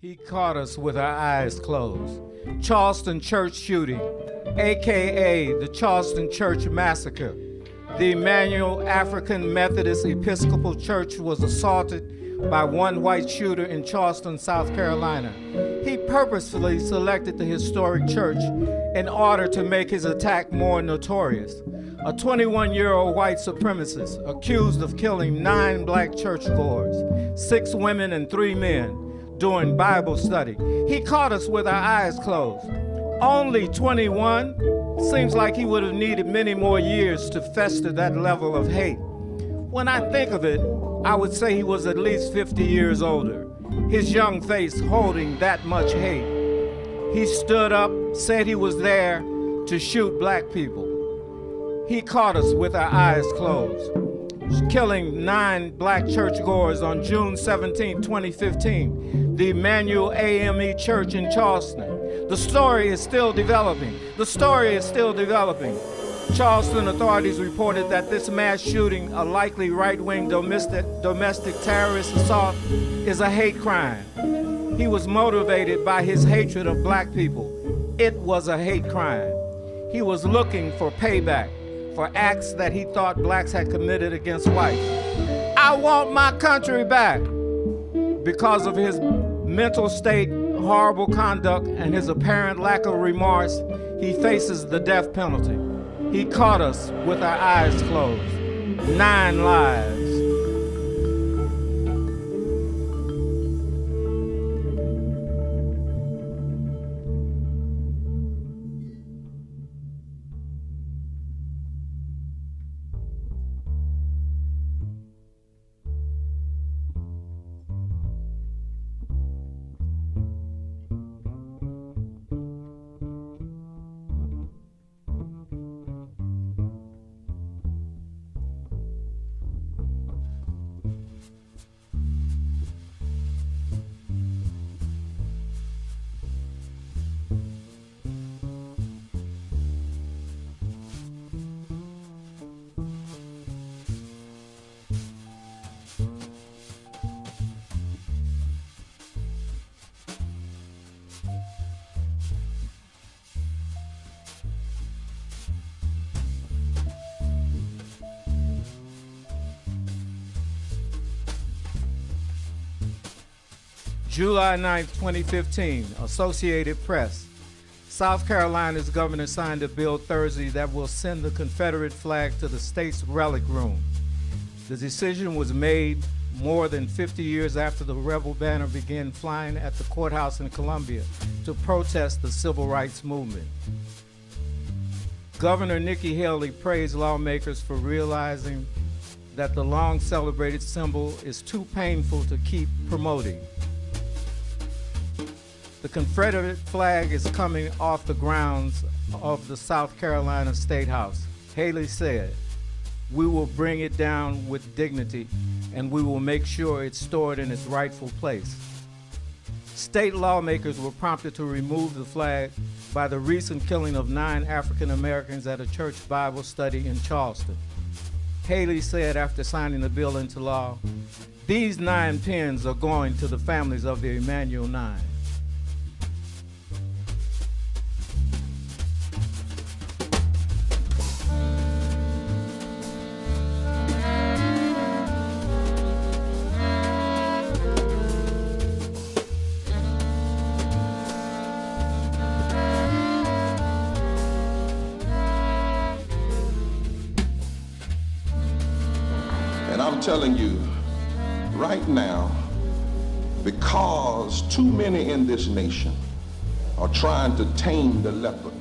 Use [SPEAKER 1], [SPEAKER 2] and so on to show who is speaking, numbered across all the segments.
[SPEAKER 1] He caught us with our eyes closed. Charleston church shooting, AKA the Charleston Church Massacre. The Emmanuel African Methodist Episcopal Church was assaulted by one white shooter in Charleston, South Carolina. He purposefully selected the historic church in order to make his attack more notorious. A 21-year-old white supremacist accused of killing 9 black churchgoers, 6 women and 3 men, during Bible study. He caught us with our eyes closed. Only 21? Seems like he would have needed many more years to fester that level of hate. When I think of it, I would say he was at least 50 years older, his young face holding that much hate. He stood up, said he was there to shoot black people. He caught us with our eyes closed, killing 9 black churchgoers on June 17, 2015, the Emmanuel AME Church in Charleston. The story is still developing. Charleston authorities reported that this mass shooting, a likely right-wing domestic terrorist assault, is a hate crime. He was motivated by his hatred of black people. It was a hate crime. He was looking for payback for acts that he thought blacks had committed against whites. I want my country back. Because of his mental state, horrible conduct, and his apparent lack of remorse, he faces the death penalty. He caught us with our eyes closed. 9 lives. July 9, 2015, Associated Press. South Carolina's governor signed a bill Thursday that will send the Confederate flag to the state's relic room. The decision was made more than 50 years after the rebel banner began flying at the courthouse in Columbia to protest the civil rights movement. Governor Nikki Haley praised lawmakers for realizing that the long celebrated symbol is too painful to keep promoting. The Confederate flag is coming off the grounds of the South Carolina State House. Haley said, "We will bring it down with dignity, and we will make sure it's stored in its rightful place." State lawmakers were prompted to remove the flag by the recent killing of 9 African Americans at a church Bible study in Charleston. Haley said after signing the bill into law, "These 9 pins are going to the families of the Emmanuel 9.
[SPEAKER 2] And I'm telling you right now, because too many in this nation are trying to tame the leopard,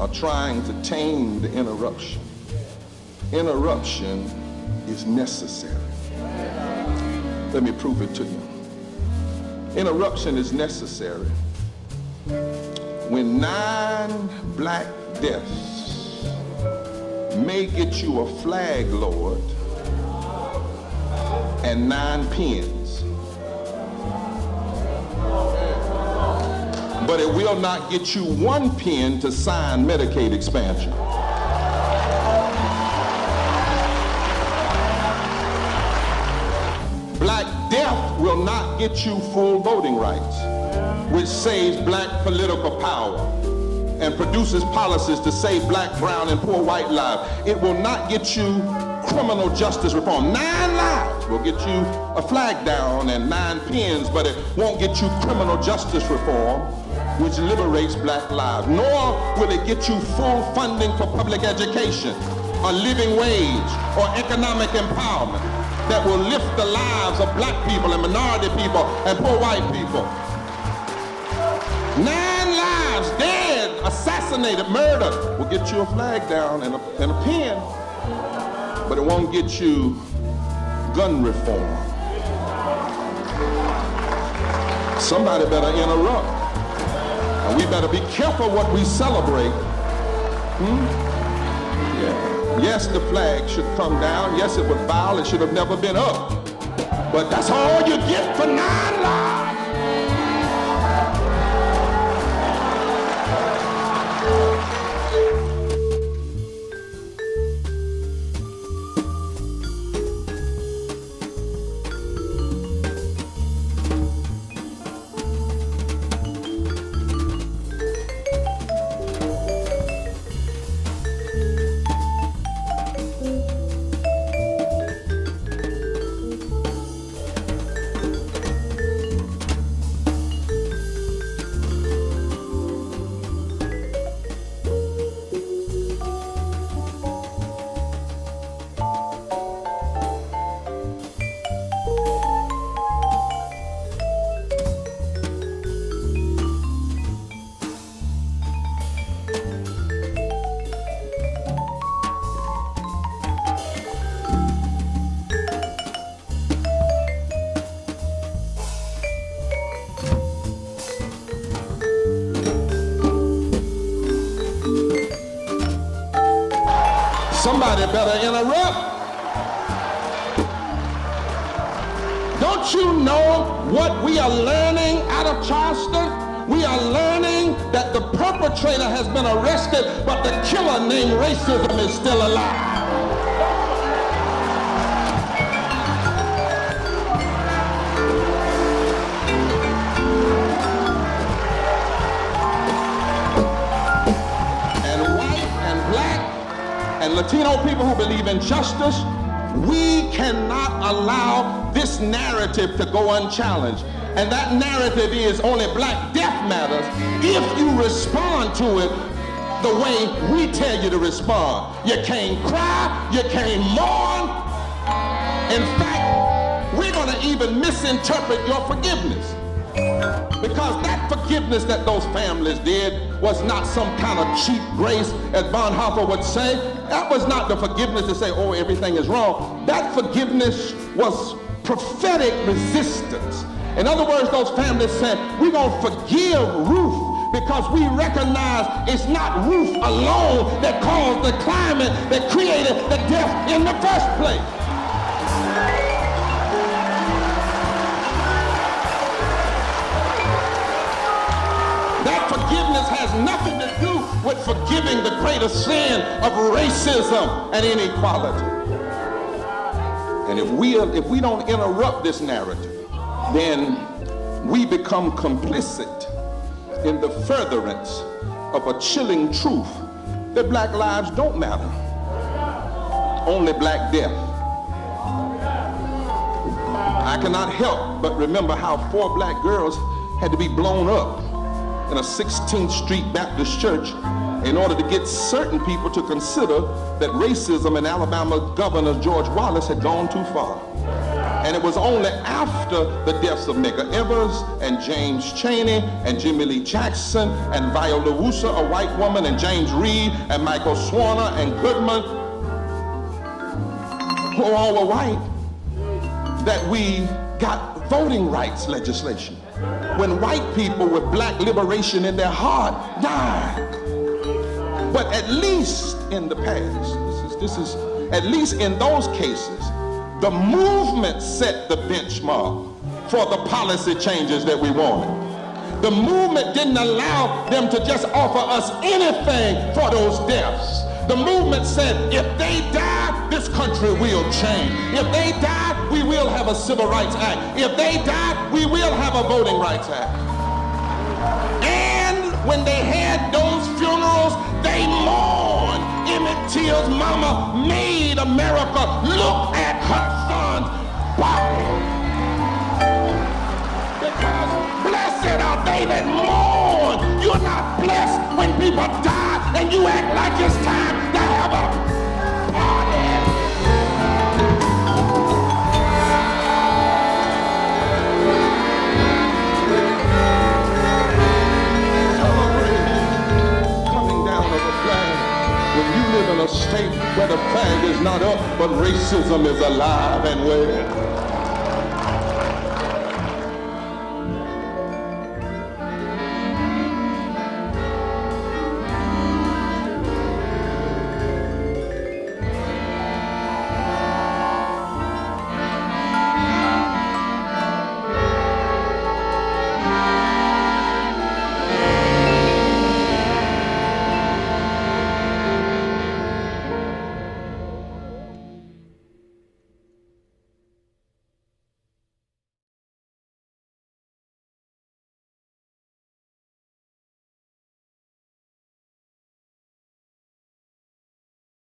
[SPEAKER 2] are trying to tame the interruption. Interruption is necessary. Let me prove it to you. Interruption is necessary when 9 black deaths may get you a flag, Lord, and 9 pins. But it will not get you 1 pin to sign Medicaid expansion. Black death not get you full voting rights, which saves black political power and produces policies to save black, brown, and poor white lives. It will not get you criminal justice reform. 9 lives will get you a flag down and 9 pens, but it won't get you criminal justice reform, which liberates black lives. Nor will it get you full funding for public education, a living wage, or economic empowerment that will lift the lives of black people and minority people and poor white people. 9 lives dead, assassinated, murdered will get you a flag down and a pen, but it won't get you gun reform. Somebody better interrupt, and we better be careful what we celebrate. Yeah. Yes, the flag should come down. Yes, it was vile. It should have never been up. But that's all you get for 9 lives. Somebody better interrupt. Don't you know what we are learning out of Charleston? We are learning that the perpetrator has been arrested, but the killer named racism is still alive. And Latino people who believe in justice, we cannot allow this narrative to go unchallenged. And that narrative is only black death matters if you respond to it the way we tell you to respond. You can't cry, you can't mourn. In fact, we're going to even misinterpret your forgiveness. Because that forgiveness that those families did was not some kind of cheap grace, as Bonhoeffer would say. That was not the forgiveness to say, oh, everything is wrong. That forgiveness was prophetic resistance. In other words, those families said, we're going to forgive Ruth because we recognize it's not Ruth alone that caused the climate that created the death in the first place. Forgiveness has nothing to do with forgiving the greatest sin of racism and inequality. And if we don't interrupt this narrative, then we become complicit in the furtherance of a chilling truth that black lives don't matter, only black death. I cannot help but remember how 4 black girls had to be blown up in a 16th Street Baptist church in order to get certain people to consider that racism in Alabama Governor George Wallace had gone too far. And it was only after the deaths of Medgar Evers and James Chaney and Jimmy Lee Jackson and Viola Woosa, a white woman, and James Reed and Michael Swarner and Goodman, who all were white, that we got voting rights legislation. When white people with black liberation in their heart died. But at least in the past, this is at least in those cases, the movement set the benchmark for the policy changes that we wanted. The movement didn't allow them to just offer us anything for those deaths. The movement said, if they die, this country will change. If they die, we will have a Civil Rights Act. If they die, we will have a Voting Rights Act. And when they had those funerals, they mourned. Emmett Till's mama made America look at her son's body. Because blessed are they that mourn. You're not blessed when people die and you act like it's time to have a party. Coming down of a flag when you live in a state where the flag is not up, but racism is alive and well.